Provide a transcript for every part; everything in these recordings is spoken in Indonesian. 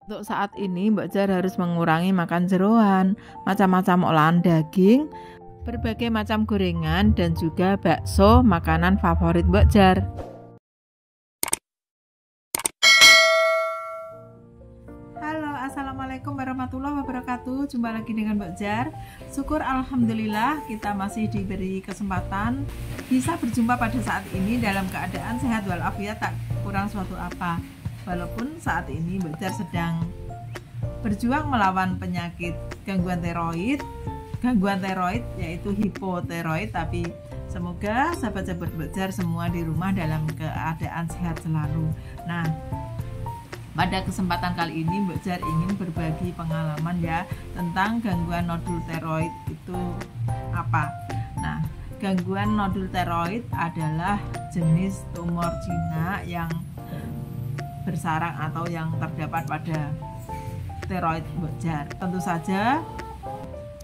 Untuk saat ini, Mbok Jar harus mengurangi makan jeroan, macam-macam olahan daging, berbagai macam gorengan, dan juga bakso, makanan favorit Mbok Jar. Halo, assalamualaikum warahmatullahi wabarakatuh. Jumpa lagi dengan Mbok Jar. Syukur alhamdulillah kita masih diberi kesempatan bisa berjumpa pada saat ini dalam keadaan sehat walafiat, tak kurang suatu apa. Walaupun saat ini Mbok Jar sedang berjuang melawan penyakit gangguan tiroid yaitu hipotiroid, tapi semoga sahabat-sahabat Mbok Jar semua di rumah dalam keadaan sehat selalu. Nah, pada kesempatan kali ini Mbok Jar ingin berbagi pengalaman ya tentang gangguan nodul tiroid itu apa. Nah, gangguan nodul tiroid adalah jenis tumor jinak yang bersarang atau yang terdapat pada tiroid Mbok Jar. Tentu saja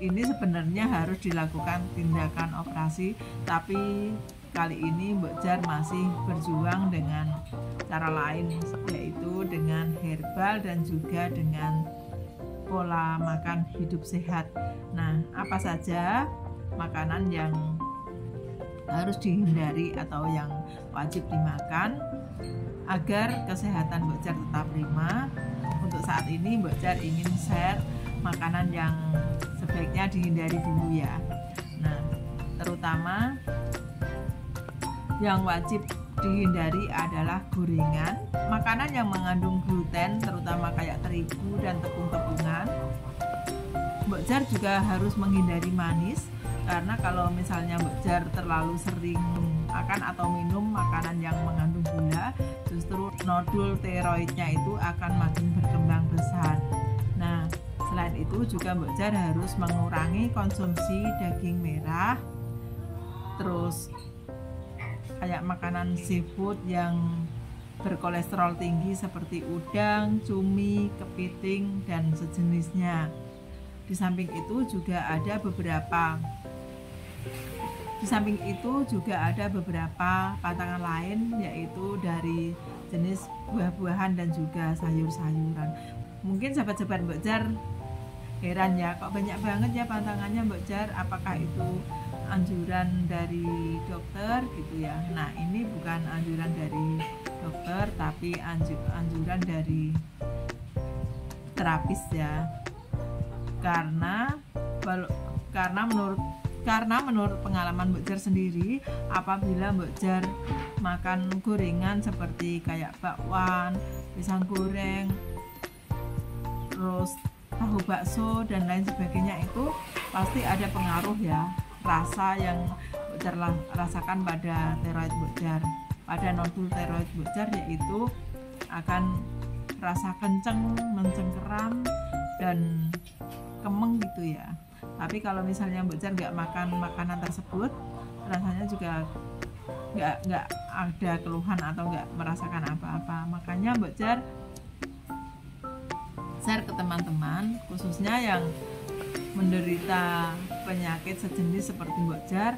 ini sebenarnya harus dilakukan tindakan operasi, tapi kali ini Mbok Jar masih berjuang dengan cara lain, yaitu dengan herbal dan juga dengan pola makan hidup sehat. Nah, apa saja makanan yang harus dihindari atau yang wajib dimakan agar kesehatan Mbok Jar tetap prima. Untuk saat ini Mbok Jar ingin share makanan yang sebaiknya dihindari dulu ya. Nah, terutama yang wajib dihindari adalah gorengan, makanan yang mengandung gluten terutama kayak terigu dan tepung-tepungan. Mbok Jar juga harus menghindari manis, karena kalau misalnya Mbok Jar terlalu sering makan atau minum makanan yang mengandung gula, justru nodul tiroidnya itu akan makin berkembang besar. Nah, selain itu juga Mbok Jar harus mengurangi konsumsi daging merah, terus kayak makanan seafood yang berkolesterol tinggi seperti udang, cumi, kepiting, dan sejenisnya. Di samping itu juga ada beberapa pantangan lain, yaitu dari jenis buah-buahan dan juga sayur-sayuran. Mungkin sahabat-sahabat Mbok Jar heran ya, kok banyak banget ya pantangannya Mbok Jar, apakah itu anjuran dari dokter gitu ya. Nah, ini bukan anjuran dari dokter, tapi anjuran dari terapis ya. Karena menurut pengalaman Mbok Jar sendiri, apabila Mbok Jar makan gorengan seperti kayak bakwan, pisang goreng, terus tahu bakso dan lain sebagainya, itu pasti ada pengaruh ya, rasa yang Mbok Jar rasakan pada tiroid Mbok Jar, pada nodul tiroid Mbok Jar, yaitu akan rasa kenceng, mencengkeram dan kemeng gitu ya. Tapi kalau misalnya Mbok Jar nggak makan makanan tersebut, rasanya juga nggak ada keluhan atau nggak merasakan apa-apa. Makanya Mbok Jar share ke teman-teman, khususnya yang menderita penyakit sejenis seperti Mbok Jar,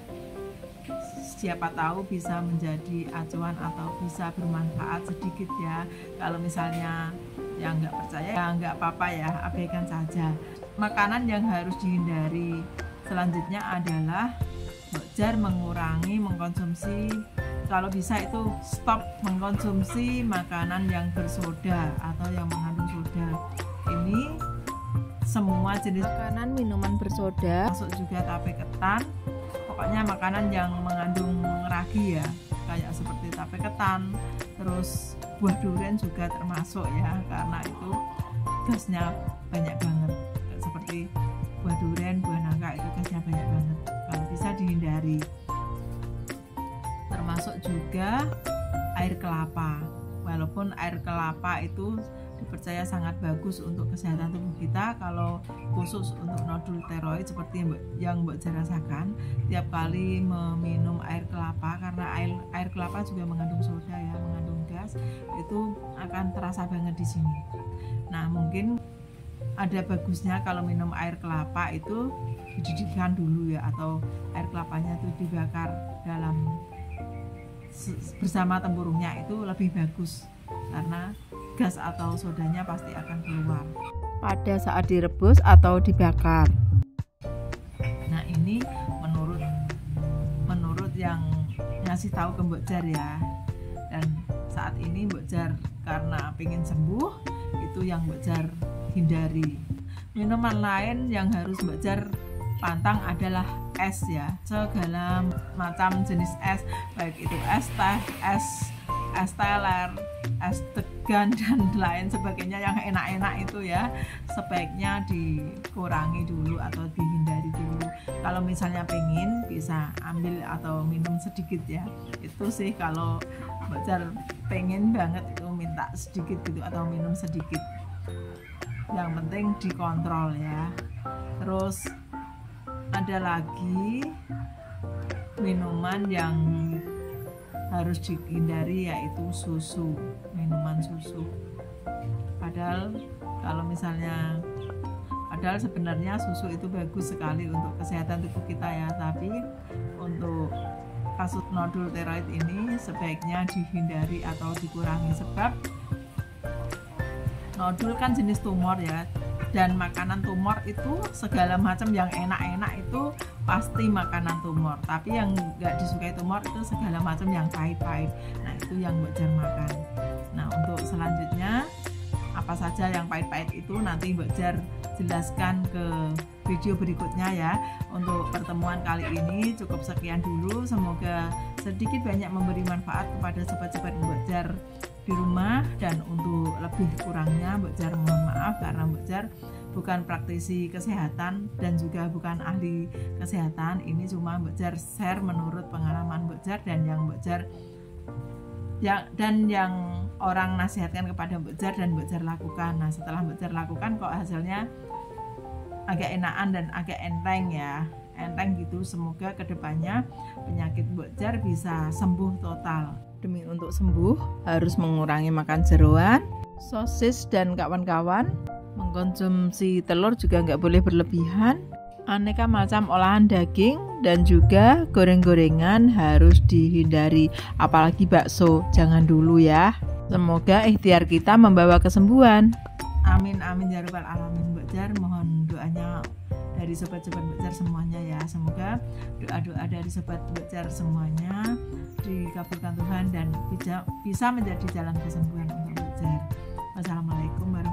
siapa tahu bisa menjadi acuan atau bisa bermanfaat sedikit ya. Kalau misalnya yang nggak percaya ya nggak apa-apa ya, abaikan saja. Makanan yang harus dihindari selanjutnya adalah Mbok Jar mengurangi mengkonsumsi, kalau bisa itu stop mengkonsumsi makanan yang bersoda atau yang mengandung soda. Ini semua jenis makanan minuman bersoda, masuk juga tape ketan, pokoknya makanan yang mengandung ragi ya, kayak seperti tape ketan, terus buah durian juga termasuk ya, karena itu gasnya banyak banget, seperti buah durian, buah nangka, itu gasnya banyak banget, kalau bisa dihindari. Termasuk juga air kelapa, walaupun air kelapa itu dipercaya sangat bagus untuk kesehatan tubuh kita. Kalau khusus untuk nodul tiroid seperti yang Mbok Jar rasakan, tiap kali meminum air kelapa, karena air kelapa juga mengandung soda ya, mengandung gas, itu akan terasa banget di sini. Nah, mungkin ada bagusnya kalau minum air kelapa itu dididihkan dulu ya, atau air kelapanya itu dibakar dalam bersama tempurungnya, itu lebih bagus karena gas atau sodanya pasti akan keluar pada saat direbus atau dibakar. Nah, ini menurut yang ngasih tahu ke Mbok Jar ya. Dan saat ini Mbok Jar karena pengen sembuh, itu yang Mbok Jar hindari. Minuman lain yang harus Mbok Jar pantang adalah es ya, segala macam jenis es, baik itu es teh, es teler, es degan dan lain sebagainya yang enak-enak itu ya, sebaiknya dikurangi dulu atau dihindari dulu. Kalau misalnya pengen bisa ambil atau minum sedikit ya, itu sih kalau Mbok Jar pengen banget itu minta sedikit gitu atau minum sedikit, yang penting dikontrol ya. Terus ada lagi minuman yang harus dihindari yaitu susu, minuman susu. Padahal sebenarnya susu itu bagus sekali untuk kesehatan tubuh kita ya, tapi untuk kasus nodul tiroid ini sebaiknya dihindari atau dikurangi, sebab nodul kan jenis tumor ya, dan makanan tumor itu segala macam yang enak-enak itu pasti makanan tumor, tapi yang nggak disukai tumor itu segala macam yang pahit-pahit. Nah, itu yang Mbok Jar makan. Nah, untuk selanjutnya apa saja yang pahit-pahit itu nanti Mbok Jar jelaskan ke video berikutnya ya. Untuk pertemuan kali ini cukup sekian dulu, semoga sedikit banyak memberi manfaat kepada sobat-sobat Mbok Jar di rumah, dan untuk lebih kurangnya Mbok Jar mohon maaf karena Mbok Jar bukan praktisi kesehatan dan juga bukan ahli kesehatan. Ini cuma Mbok Jar share menurut pengalaman Mbok Jar dan yang Mbok Jar yang orang nasihatkan kepada Mbok Jar dan Mbok Jar lakukan. Nah, setelah Mbok Jar lakukan kok hasilnya agak enakan dan agak enteng ya, enteng gitu. Semoga kedepannya penyakit Mbok Jar bisa sembuh total. Demi untuk sembuh harus mengurangi makan jeroan, sosis dan kawan-kawan. Mengkonsumsi telur juga nggak boleh berlebihan. Aneka macam olahan daging dan juga goreng-gorengan harus dihindari, apalagi bakso jangan dulu ya. Semoga ikhtiar kita membawa kesembuhan. Amin amin ya rabbal alamin. Mbok Jar mohon doanya dari sobat-sobat Mbok Jar semuanya ya. Semoga doa-doa dari sobat Mbok Jar semuanya dikabulkan Tuhan dan bisa menjadi jalan kesembuhan untuk Mbok Jar. Wassalamualaikum warahmatullahi wabarakatuh.